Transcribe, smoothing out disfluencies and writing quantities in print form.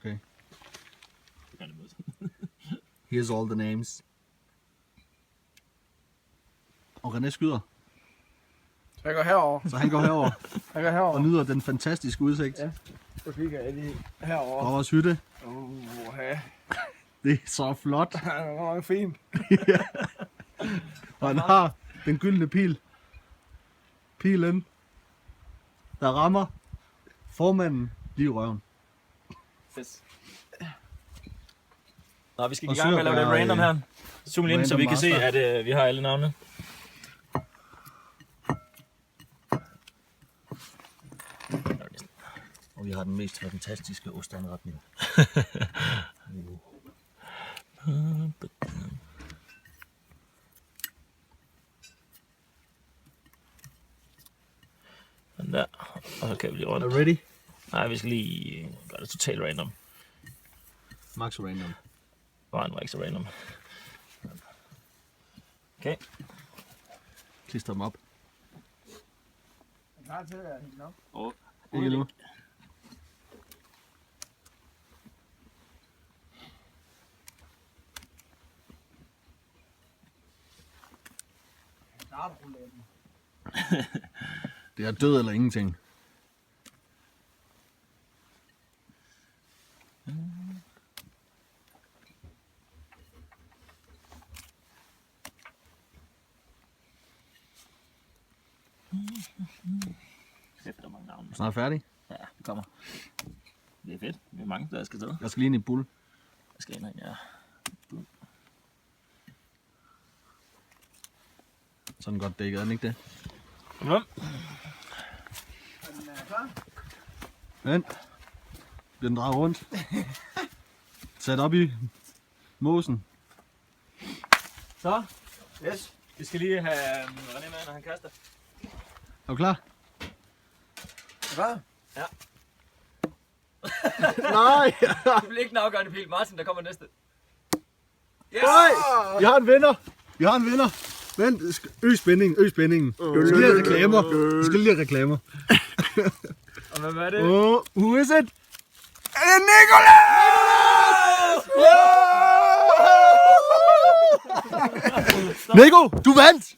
Okay. Here's all the names. Og René skyder. Så jeg går herover. Så han går herover Jeg går herover. og nyder den fantastiske udsigt. Ja. Så kigger jeg lige herover. Vores hytte. Ja. Det er så flot. Det var fint. Og han har den gyldne pil. Pilen, der rammer formanden lige i røven. Yes. Nå, vi skal Og i gang med at lave lidt Søren er, random her. Zoom ind, så random vi kan se, master. at vi har alle navne. Og vi har den mest fantastiske ostanretning. Sådan der. Og så kan vi lige rundt. Er du ready? Nej, vi skal lige gøre det totalt random. Max random. Vejen var ikke så random. Okay. Klister dem op. Klar til at hænge op. Ikke nu. Startrouletten. Det er død eller ingenting. Fedt, der er mange navne. Snart færdig. Ja, det kommer. Det er fedt. Vi er mange, der skal til. Jeg skal lige ind i et bull. Jeg skal ind, ja. Sådan godt dækket, er den ikke det? Kom nu. Er den klar? Vent. Bliver den drejet rundt. Sat op i mosen. Så, Yes. vi skal lige have René med, når han kaster. Er du klar? Hvad? Ja. Nej! Det bliver ikke en afgørende pil. Martin, der kommer næste. Yes! Nej! Vi har en vinder! Vi har en vinder! Vent, øg spændingen, øg spændingen. Vi skal lige have reklamer. Vi skal lige have reklamer. Og hvad var det? Oh, who is it? Er det Nicolas? Nico, du vandt!